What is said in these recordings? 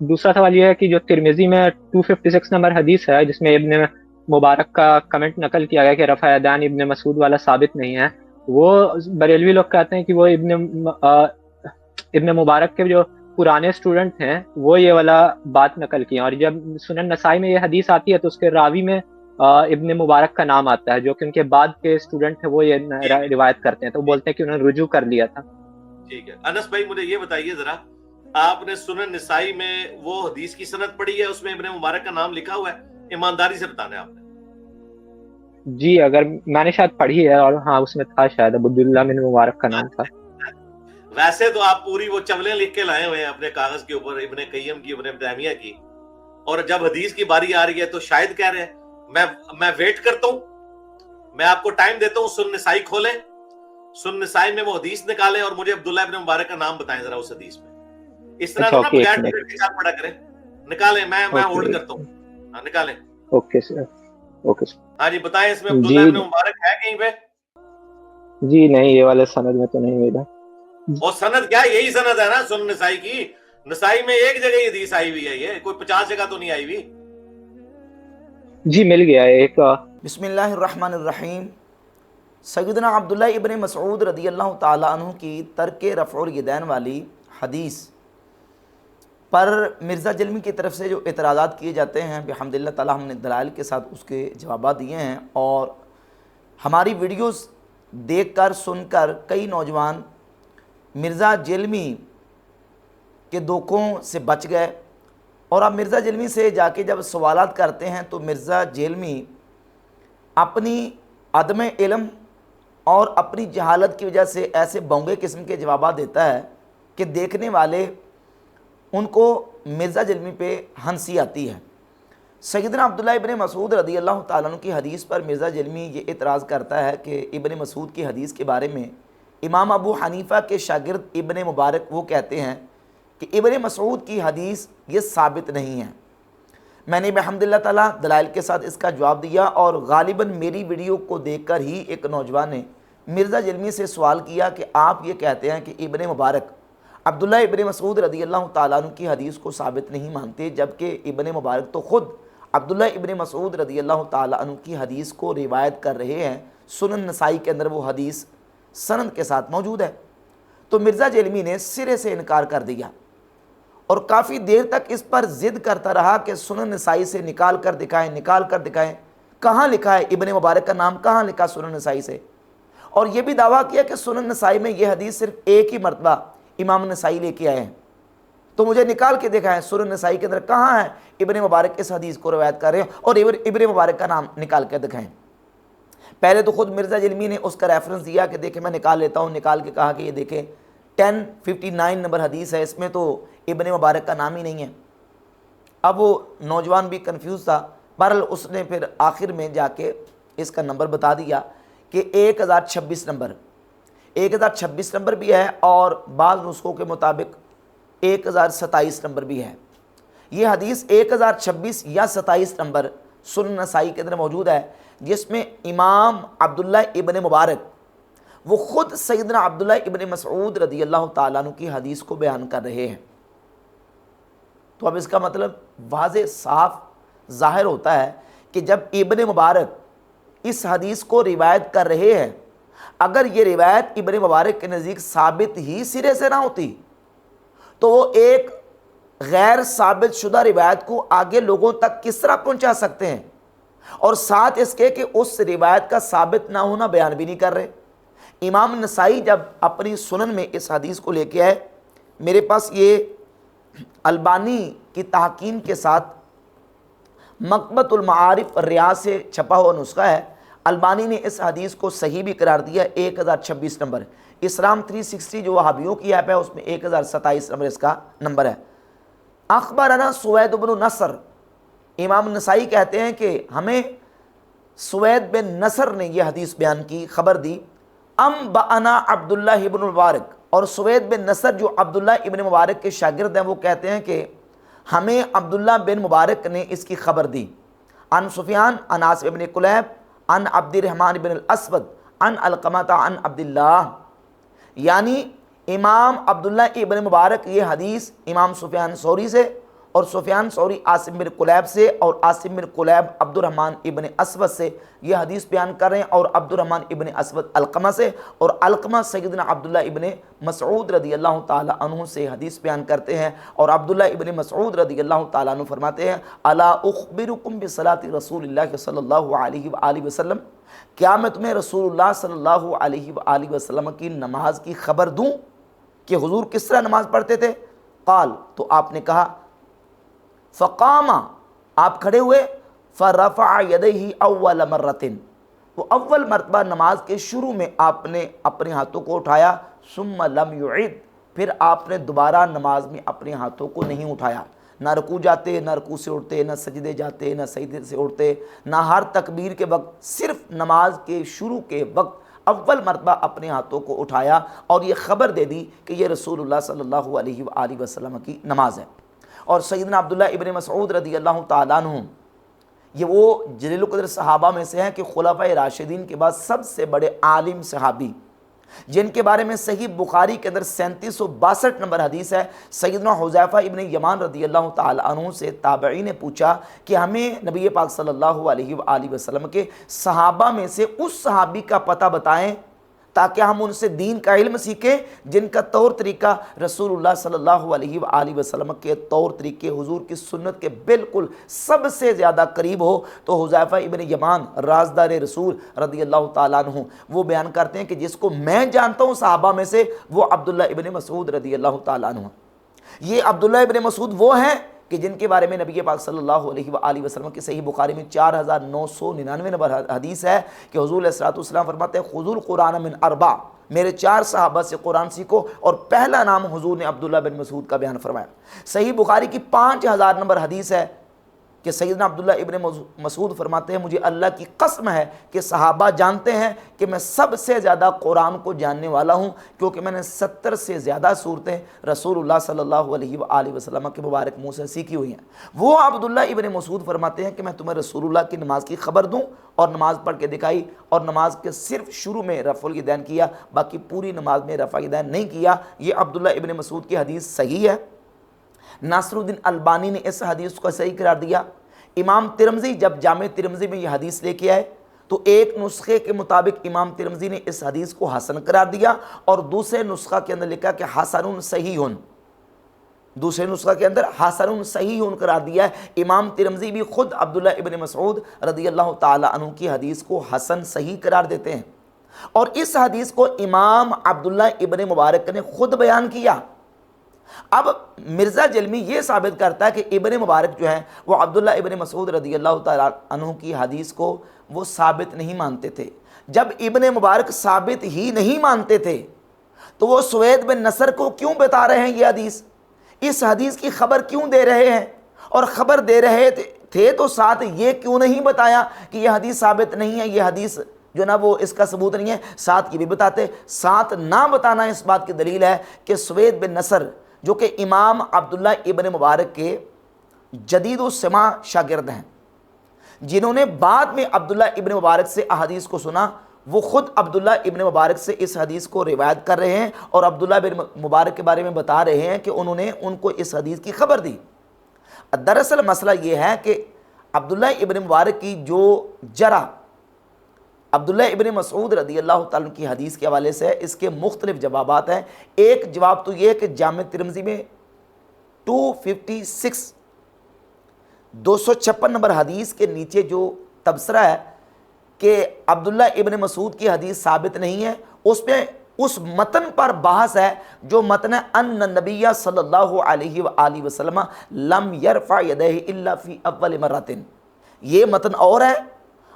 دوسرا سوال یہ ہے کہ جو ترمذی میں 256 نمبر حدیث ہے جس میں ابن مبارک کا کمنٹ نقل کیا گیا کہ رفع یدین ابن مسعود والا ثابت نہیں ہے، وہ بریلوی لوگ کہتے ہیں کہ وہ ابن مبارک کے جو پرانے اسٹوڈنٹ ہیں وہ یہ والا بات نقل کی ہیں، اور جب سنن نسائی میں یہ حدیث آتی ہے تو اس کے راوی میں ابن مبارک کا نام آتا ہے، جو کہ ان کے بعد کے اسٹوڈنٹ ہیں وہ یہ ٹھیک ہے روایت کرتے ہیں، تو وہ ٹھیک بولتے ہیں کہ انہوں نے رجوع کر لیا تھا۔ ٹھیک ہے انس بھائی مجھے یہ بتائیے ذرا، آپ نے سنن نسائی میں وہ حدیث کی سند پڑھی ہے، اس میں ابن مبارک کا نام لکھا ہوا ہے؟ ایمانداری سے بتانا ہے آپ نے۔ جی اگر میں نے شاید پڑھی ہے، اور ہاں اس میں تھا شاید عبداللہ بن مبارک کا نام تھا۔ ویسے تو آپ پوری وہ چولیں لکھ کے لائے ہوئے ہیں اپنے کاغذ کے اوپر، ابن قیم کی، ابن تیمیہ کی، اور جب حدیث کی باری آ رہی ہے تو شاید کہہ رہے ہیں میں ویٹ کرتا ہوں، میں آپ کو ٹائم دیتا ہوں، سنن نسائی کھولیں، سنن نسائی میں وہ حدیث نکالیں اور مجھے عبداللہ ابن مبارک کا نام بتائیں ذرا اس حدیث میں۔ اس طرح اچھا تو نا اوکے، ایک بغیر منٹ، ٹکٹ کے ساتھ پڑا کریں، نکالیں، میں اوکے ہولڈ کرتا ہوں، ہاں نکالیں۔ Okay sir, okay sir. ہاں جی بتائیں، اس میں عبداللہ جی ابن مبارک ہے کہیں پہ؟ جی نہیں، یہ والے سند میں تو نہیں ملا۔ اور سند کیا، یہی سند ہے نا سنن نسائی کی، نسائی میں ایک جگہ حدیث آئی ہوئی ہے، یہ کوئی 50 جگہ تو نہیں آئی ہوئی۔ جی مل گیا ہے ایک بسم اللہ الرحمن الرحیم۔ سیدنا عبداللہ ابن مسعود رضی اللہ تعالیٰ عنہ کی ترک رفع الیدین والی حدیث پر مرزا جلمی کی طرف سے جو اعتراضات کیے جاتے ہیں، بحمد اللہ تعالیٰ ہم نے دلائل کے ساتھ اس کے جوابات دیے ہیں، اور ہماری ویڈیوز دیکھ کر سن کر کئی نوجوان مرزا جلمی کے دھوکوں سے بچ گئے، اور اب مرزا جلمی سے جا کے جب سوالات کرتے ہیں تو مرزا جلمی اپنی عدم علم اور اپنی جہالت کی وجہ سے ایسے بونگے قسم کے جوابات دیتا ہے کہ دیکھنے والے ان کو مرزا جلمی پہ ہنسی آتی ہے۔ سیدنا عبداللہ ابن مسعود رضی اللہ تعالیٰ عنہ کی حدیث پر مرزا جلمی یہ اعتراض کرتا ہے کہ ابن مسعود کی حدیث کے بارے میں امام ابو حنیفہ کے شاگرد ابن مبارک وہ کہتے ہیں کہ ابن مسعود کی حدیث یہ ثابت نہیں ہے۔ میں نے بحمد اللہ تعالیٰ دلائل کے ساتھ اس کا جواب دیا، اور غالباً میری ویڈیو کو دیکھ کر ہی ایک نوجوان نے مرزا جلمی سے سوال کیا کہ آپ یہ کہتے ہیں کہ ابن مبارک عبداللہ ابن مسعود رضی اللہ تعالیٰ عنہ کی حدیث کو ثابت نہیں مانتے، جبکہ ابن مبارک تو خود عبداللہ ابن مسعود رضی اللہ تعالیٰ عنہ کی حدیث کو روایت کر رہے ہیں، سنن نسائی کے اندر وہ حدیث سند کے ساتھ موجود ہے۔ تو مرزا جلمی نے سرے سے انکار کر دیا، اور کافی دیر تک اس پر ضد کرتا رہا کہ سنن نسائی سے نکال کر دکھائیں، نکال کر دکھائیں، کہاں لکھا ہے ابن مبارک کا نام، کہاں لکھا سنن نسائی سے؟ اور یہ بھی دعویٰ کیا کہ سنن نسائی میں یہ حدیث صرف ایک ہی مرتبہ امام نسائی لے کے آئے ہیں، تو مجھے نکال کے دکھائیں سنن نسائی کے اندر کہاں ہے ابن مبارک اس حدیث کو روایت کر رہے ہیں، اور ابن مبارک کا نام نکال کے دکھائیں۔ پہلے تو خود مرزا جلمی نے اس کا ریفرنس دیا کہ دیکھیں میں نکال لیتا ہوں، نکال کے کہا کہ یہ دیکھیں 1059 نمبر حدیث ہے، اس میں تو ابن مبارک کا نام ہی نہیں ہے۔ اب وہ نوجوان بھی کنفیوز تھا، بہرحال اس نے پھر آخر میں جا کے اس کا نمبر بتا دیا کہ 1026 نمبر، 1026 نمبر بھی ہے، اور بعض نسخوں کے مطابق 1027 نمبر بھی ہے۔ یہ حدیث 1026 یا 27 نمبر سنن نسائی کے اندر موجود ہے، جس میں امام عبداللہ ابن مبارک وہ خود سیدنا عبداللہ ابن مسعود رضی اللہ تعالیٰ عنہ کی حدیث کو بیان کر رہے ہیں۔ تو اب اس کا مطلب واضح صاف ظاہر ہوتا ہے کہ جب ابن مبارک اس حدیث کو روایت کر رہے ہیں، اگر یہ روایت ابن مبارک کے نزدیک ثابت ہی سرے سے نہ ہوتی تو وہ ایک غیر ثابت شدہ روایت کو آگے لوگوں تک کس طرح پہنچا سکتے ہیں، اور ساتھ اس کے کہ اس روایت کا ثابت نہ ہونا بیان بھی نہیں کر رہے۔ امام نسائی جب اپنی سنن میں اس حدیث کو لے کے آئے، میرے پاس یہ البانی کی تحقیم کے ساتھ مکتبۃ المعارف ریاض سے چھپا ہوا نسخہ ہے، البانی نے اس حدیث کو صحیح بھی قرار دیا، 1026 نمبر۔ اسلام 360 جو وہابیوں کی ایپ ہے اس میں 1027 نمبر اس کا نمبر ہے۔ اخبرنا سوید بن نصر، امام نسائی کہتے ہیں کہ ہمیں سوید بن نصر نے یہ حدیث بیان کی، خبر دی، انبأنا عبداللہ ابن مبارک، اور سوید بن نصر جو عبداللہ ابن مبارک کے شاگرد ہیں وہ کہتے ہیں کہ ہمیں عبداللہ بن مبارک نے اس کی خبر دی، عن سفیان عن عاصم ابن کلیب عن عبد الرحمن بن الاسود عن علقمہ عن عبداللہ، یعنی امام عبداللہ ابن مبارک یہ حدیث امام سفیان ثوری سے اور سفیان ثوری عاصم بن قلیب سے اور عاصم بن قلیب عبد الرحمن ابن اسود سے یہ حدیث بیان کر رہے ہیں، اور عبد الرحمن ابن اسود علقمہ سے، اور علقمہ سیدنا عبداللہ ابن مسعود رضی اللہ تعالی عنہ سے حدیث بیان کرتے ہیں، اور عبداللہ ابن مسعود رضی اللہ تعالی عنہ فرماتے ہیں الا اخبرکم بصلاۃ رسول اللہ صلی اللہ علیہ وآلہ وسلم، کیا میں تمہیں رسول اللہ صلی اللہ علیہ وآلہ وسلم کی نماز کی خبر دوں کہ حضور کس طرح نماز پڑھتے تھے؟ قال، تو آپ نے کہا، فقام، آپ کھڑے ہوئے، فرفع یدیہ اول مرۃ، تو اول مرتبہ نماز کے شروع میں آپ نے اپنے ہاتھوں کو اٹھایا، ثم لم یعد، پھر آپ نے دوبارہ نماز میں اپنے ہاتھوں کو نہیں اٹھایا، نہ رکوع جاتے، نہ رکوع سے اٹھتے، نہ سجدے جاتے، نہ سجدے سے اٹھتے، نہ ہر تکبیر کے وقت، صرف نماز کے شروع کے وقت اول مرتبہ اپنے ہاتھوں کو اٹھایا اور یہ خبر دے دی کہ یہ رسول اللہ صلی اللہ علیہ وآلہ وسلم کی نماز ہے۔ اور سیدنا عبداللہ ابن مسعود رضی اللہ تعالیٰ عنہ یہ وہ جلیل القدر صحابہ میں سے ہیں کہ خلفائے راشدین کے بعد سب سے بڑے عالم صحابی، جن کے بارے میں صحیح بخاری کے اندر 3762 نمبر حدیث ہے۔ سیدنا حذیفہ ابن یمان رضی اللہ تعالی عنہ سے تابعی نے پوچھا کہ ہمیں نبی پاک صلی اللہ علیہ وآلہ وسلم کے صحابہ میں سے اس صحابی کا پتہ بتائیں تاکہ ہم ان سے دین کا علم سیکھیں جن کا طور طریقہ رسول اللہ صلی اللہ علیہ وآلہ وسلم کے طور طریقے، حضور کی سنت کے بالکل سب سے زیادہ قریب ہو۔ تو حذیفہ ابن یمان رازدار رسول رضی اللہ تعالیٰ عنہ وہ بیان کرتے ہیں کہ جس کو میں جانتا ہوں صحابہ میں سے وہ عبداللہ ابن مسعود رضی اللہ تعالیٰ عنہ۔ یہ عبداللہ ابن مسعود وہ ہیں کہ جن کے بارے میں نبی پاک صلی اللہ علیہ وآلہ وسلم کی صحیح بخاری میں 4999 نمبر حدیث ہے کہ حضور علیہ السلام فرماتے ہیں خذوا القرآن من اربع، میرے 4 صحابہ سے قرآن سیکھو، اور پہلا نام حضور نے عبداللہ بن مسعود کا بیان فرمایا۔ صحیح بخاری کی 5000 نمبر حدیث ہے کہ سیدنا عبداللہ ابن مسعود فرماتے ہیں مجھے اللہ کی قسم ہے کہ صحابہ جانتے ہیں کہ میں سب سے زیادہ قرآن کو جاننے والا ہوں، کیونکہ میں نے 70 سے زیادہ صورتیں رسول اللہ صلی اللہ علیہ وآلہ وسلم کے مبارک منہ سے سیکھی ہوئی ہیں۔ وہ عبداللہ ابن مسعود فرماتے ہیں کہ میں تمہیں رسول اللہ کی نماز کی خبر دوں، اور نماز پڑھ کے دکھائی، اور نماز کے صرف شروع میں رفع الیدین کیا، باقی پوری نماز میں رفع الیدین نہیں کیا۔ یہ عبداللہ ابن مسعود کی حدیث صحیح ہے۔ ناصر الدین البانی نے اس حدیث کو صحیح قرار دیا۔ امام ترمذی جب جامع ترمذی میں یہ حدیث لے کے آئے تو ایک نسخے کے مطابق امام ترمذی نے اس حدیث کو حسن قرار دیا، اور دوسرے نسخہ کے اندر لکھا کہ حسن صحیح، دوسرے نسخہ کے اندر حسن صحیح قرار دیا ہے۔ امام ترمذی بھی خود عبداللہ ابن مسعود رضی اللہ تعالی عنہ کی حدیث کو حسن صحیح قرار دیتے ہیں، اور اس حدیث کو امام عبداللہ ابن مبارک نے خود بیان کیا۔ اب مرزا جلمی یہ ثابت کرتا ہے کہ ابن مبارک جو ہے وہ عبداللہ ابن مسعود رضی اللہ تعالیٰ عنہ کی حدیث کو وہ ثابت نہیں مانتے تھے۔ جب ابن مبارک ثابت ہی نہیں مانتے تھے تو وہ سوید بن نصر کو کیوں بتا رہے ہیں یہ حدیث، اس حدیث کی خبر کیوں دے رہے ہیں؟ اور خبر دے رہے تھے تو ساتھ یہ کیوں نہیں بتایا کہ یہ حدیث ثابت نہیں ہے، یہ حدیث جو نا وہ اس کا ثبوت نہیں ہے؟ ساتھ یہ بھی بتاتے۔ ساتھ نہ بتانا اس بات کی دلیل ہے کہ سوید بن نصر جو کہ امام عبداللہ ابن مبارک کے جدید السماع شاگرد ہیں، جنہوں نے بعد میں عبداللہ ابن مبارک سے احادیث کو سنا، وہ خود عبداللہ ابن مبارک سے اس حدیث کو روایت کر رہے ہیں، اور عبداللہ ابن مبارک کے بارے میں بتا رہے ہیں کہ انہوں نے ان کو اس حدیث کی خبر دی۔ دراصل مسئلہ یہ ہے کہ عبداللہ ابن مبارک کی جو جرح عبداللہ ابن مسعود رضی اللہ تعالیٰ کی حدیث کے حوالے سے اس کے مختلف جوابات ہیں۔ ایک جواب تو یہ ہے کہ جامع ترمذی میں 256 نمبر حدیث کے نیچے جو تبصرہ ہے کہ عبداللہ ابن مسعود کی حدیث ثابت نہیں ہے، اس میں اس متن پر بحث ہے جو متن ان النبی صلی اللہ علیہ وآلہ وسلم لم یرفع یدیہ الا فی اول مرۃ، یہ متن اور ہے،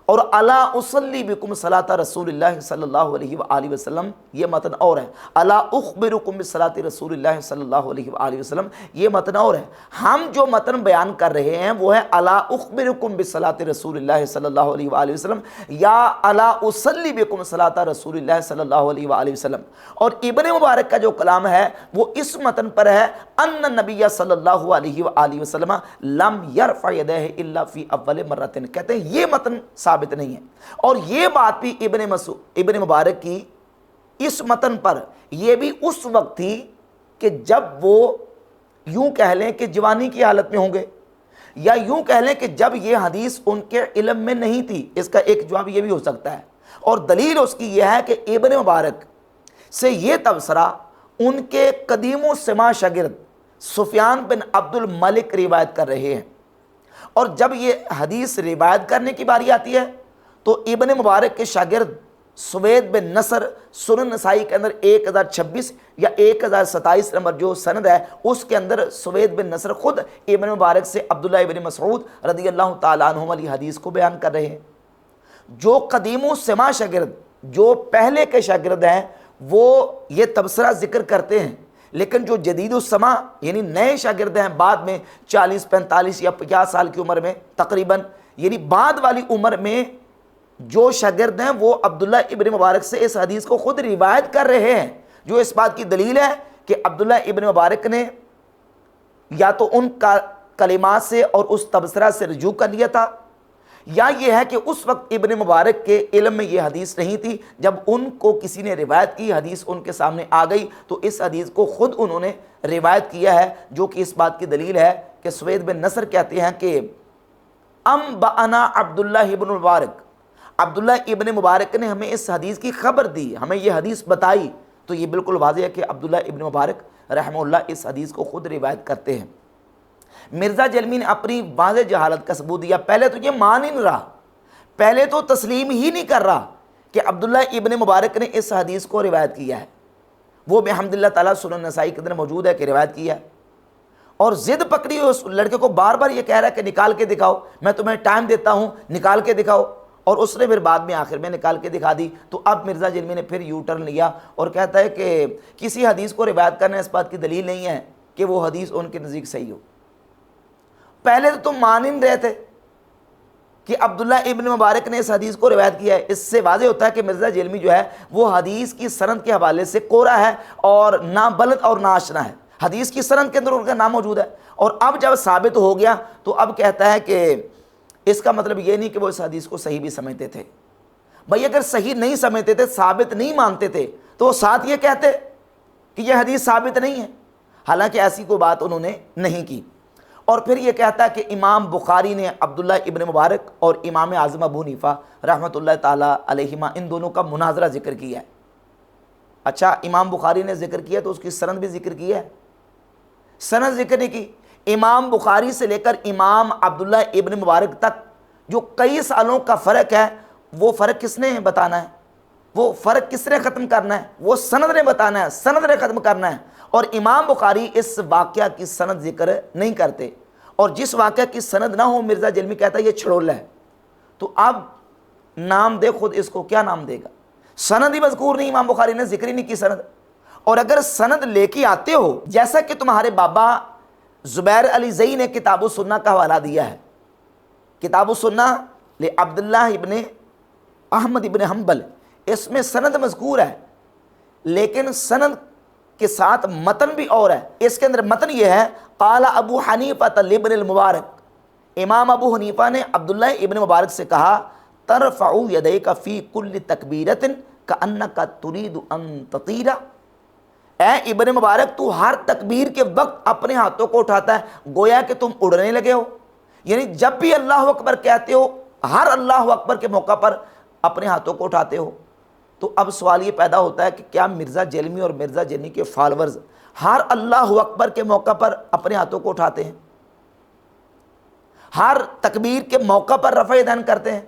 اور الا اصلی بکم صلاۃ رسول اللہ صلی اللہ علیہ وآلہ وسلم یہ متن اور ہے، الا اخبرکم بصلاۃ رسول اللہ صلی اللہ علیہ وآلہ وسلم یہ متن اور ہے۔ ہم جو متن بیان کر رہے ہیں وہ ہے الا اخبرکم بصلاۃ رسول اللہ صلی اللہ علیہ وآلہ وسلم یا الا اصلی بکم صلاۃ رسول اللہ صلی اللہ علیہ وآلہ وسلم، اور ابن مبارک کا جو کلام ہے وہ اس متن پر ہے ان النبی صلی اللہ علیہ وآلہ وسلم لم یرفع یدیہ الا فی اول مرۃ، کہتے ہیں یہ متن ثابت نہیں ہے۔ اور یہ بات بھی ابن مبارک کی اس متن پر یہ بھی اس وقت تھی کہ جب وہ یوں کہہ لیں کہ جوانی کی حالت میں ہوں گے، یا یوں کہہ لیں کہ جب یہ حدیث ان کے علم میں نہیں تھی۔ اس کا ایک جواب یہ بھی ہو سکتا ہے، اور دلیل اس کی یہ ہے کہ ابن مبارک سے یہ تبصرہ ان کے قدیم و سماع شاگرد سفیان بن عبد الملک روایت کر رہے ہیں، اور جب یہ حدیث روایت کرنے کی باری آتی ہے تو ابن مبارک کے شاگرد سوید بن نصر سنن نسائی کے اندر 1026 یا 1027 نمبر جو سند ہے اس کے اندر سوید بن نصر خود ابن مبارک سے عبداللہ ابن مسعود رضی اللہ تعالیٰ عنہ والی حدیث کو بیان کر رہے ہیں۔ جو قدیم و سماع شاگرد، جو پہلے کے شاگرد ہیں، وہ یہ تبصرہ ذکر کرتے ہیں، لیکن جو جدید السماع یعنی نئے شاگرد ہیں، بعد میں 40 45 یا 50 سال کی عمر میں تقریباً، یعنی بعد والی عمر میں جو شاگرد ہیں، وہ عبداللہ ابن مبارک سے اس حدیث کو خود روایت کر رہے ہیں، جو اس بات کی دلیل ہے کہ عبداللہ ابن مبارک نے یا تو ان کا کلمات سے اور اس تبصرہ سے رجوع کر لیا تھا، یا یہ ہے کہ اس وقت ابن مبارک کے علم میں یہ حدیث نہیں تھی، جب ان کو کسی نے روایت کی، حدیث ان کے سامنے آ گئی تو اس حدیث کو خود انہوں نے روایت کیا ہے، جو کہ اس بات کی دلیل ہے کہ سوید بن نصر کہتے ہیں کہ انبأنا عبداللہ ابن مبارک، عبداللہ ابن مبارک نے ہمیں اس حدیث کی خبر دی، ہمیں یہ حدیث بتائی۔ تو یہ بالکل واضح ہے کہ عبداللہ ابن مبارک رحمہ اللہ اس حدیث کو خود روایت کرتے ہیں۔ مرزا جلمی نے اپنی واضح جہالت کا ثبوت دیا، پہلے تو یہ مان ہی نہیں رہا، پہلے تو تسلیم ہی نہیں کر رہا کہ عبداللہ ابن مبارک نے اس حدیث کو روایت کیا ہے۔ وہ بحمد اللہ تعالیٰ سنن نسائی کے اندر موجود ہے کہ روایت کیا ہے، اور ضد پکڑی ہوئی اس لڑکے کو بار بار یہ کہہ رہا ہے کہ نکال کے دکھاؤ، میں تمہیں ٹائم دیتا ہوں، نکال کے دکھاؤ، اور اس نے پھر بعد میں آخر میں نکال کے دکھا دی۔ تو اب مرزا جلمی نے پھر یو ٹرن لیا اور کہتا ہے کہ کسی حدیث کو روایت کرنا اس بات کی دلیل نہیں ہے کہ وہ حدیث ان کے نزدیک صحیح ہو۔ پہلے تو تم مان ہی نہیں رہے تھے کہ عبداللہ ابن مبارک نے اس حدیث کو روایت کیا ہے۔ اس سے واضح ہوتا ہے کہ مرزا جلمی جو ہے وہ حدیث کی سند کے حوالے سے کورا ہے اور نہ بلد اور نہ آشنا ہے، حدیث کی سند کے اندر ان کا نام موجود ہے، اور اب جب ثابت ہو گیا تو اب کہتا ہے کہ اس کا مطلب یہ نہیں کہ وہ اس حدیث کو صحیح بھی سمجھتے تھے۔ بھائی اگر صحیح نہیں سمجھتے تھے، ثابت نہیں مانتے تھے، تو وہ ساتھ یہ کہتے کہ یہ حدیث ثابت نہیں ہے، حالانکہ ایسی کوئی بات انہوں نے نہیں کی۔ اور پھر یہ کہتا ہے کہ امام بخاری نے عبداللہ ابن مبارک اور امام اعظم ابو حنیفہ رحمۃ اللہ تعالیٰ علیہما ان دونوں کا مناظرہ ذکر کیا ہے۔ اچھا، امام بخاری نے ذکر کیا تو اس کی سند بھی ذکر کی ہے؟ سند ذکر نہیں کی۔ امام بخاری سے لے کر امام عبداللہ ابن مبارک تک جو کئی سالوں کا فرق ہے، وہ فرق کس نے بتانا ہے؟ وہ فرق کس نے ختم کرنا ہے؟ وہ سند نے بتانا ہے، سند نے ختم کرنا ہے۔ اور امام بخاری اس واقعہ کی سند ذکر نہیں کرتے، اور جس واقعہ کی سند نہ ہو مرزا جلمی کہتا ہے یہ چھڑولا ہے۔ تو اب نام دے خود اس کو، کیا نام دے گا؟ سند ہی مذکور نہیں، امام بخاری نے ذکر ہی نہیں کی سند۔ اور اگر سند لے کے آتے ہو، جیسا کہ تمہارے بابا زبیر علی زئی نے کتاب السنہ کا حوالہ دیا ہے، کتاب السنہ لعبداللہ ابن احمد ابن حنبل، اس میں سند مذکور ہے، لیکن سند کے ساتھ متن بھی اور ہے۔ اس کے اندر متن یہ ہے، قال ابو حنیفہ لابن المبارک، امام ابو حنیفہ نے عبداللہ ابن مبارک سے کہا، ترفع یدیک فی کل تکبیرۃ کأنک ترید ان تطیر، اے ابن مبارک تو ہر تکبیر کے وقت اپنے ہاتھوں کو اٹھاتا ہے گویا کہ تم اڑنے لگے ہو، یعنی جب بھی اللہ اکبر کہتے ہو، ہر اللہ اکبر کے موقع پر اپنے ہاتھوں کو اٹھاتے ہو۔ تو اب سوال یہ پیدا ہوتا ہے کہ کیا مرزا جلمی اور مرزا جلمی کے فالورز ہر اللہ اکبر کے موقع پر اپنے ہاتھوں کو اٹھاتے ہیں؟ ہر تکبیر کے موقع پر رفع یدین کرتے ہیں؟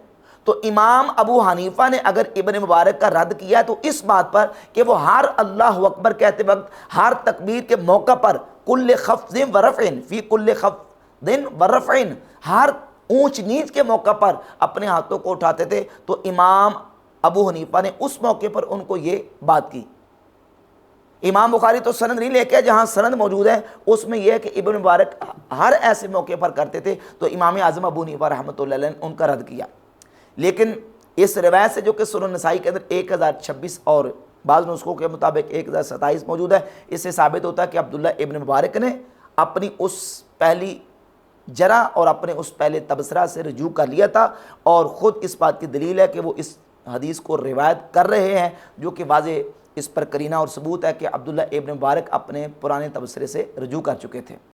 تو امام ابو حنیفہ نے اگر ابن مبارک کا رد کیا تو اس بات پر کہ وہ ہر اللہ اکبر کہتے وقت ہر تکبیر کے موقع پر کل خفض و رفع فی کل خفض و رفع، ہر اونچ نیچ کے موقع پر اپنے ہاتھوں کو اٹھاتے تھے، تو امام ابو حنیفہ نے اس موقع پر ان کو یہ بات کی۔ امام بخاری تو سند نہیں لے کے، جہاں سند موجود ہے اس میں یہ ہے کہ ابن مبارک ہر ایسے موقع پر کرتے تھے، تو امام اعظم ابو حنیفہ رحمۃ اللہ علیہ نے ان کا رد کیا۔ لیکن اس روایت سے جو کہ سنن نسائی کے اندر 1026 اور بعض نسخوں کے مطابق 1027 موجود ہے، اس سے ثابت ہوتا ہے کہ عبداللہ ابن مبارک نے اپنی اس پہلی جرح اور اپنے اس پہلے تبصرہ سے رجوع کر لیا تھا، اور خود اس بات کی دلیل ہے کہ وہ اس حدیث کو روایت کر رہے ہیں، جو کہ واضح اس پر کرینہ اور ثبوت ہے کہ عبداللہ ابن مبارک اپنے پرانے تبصرے سے رجوع کر چکے تھے۔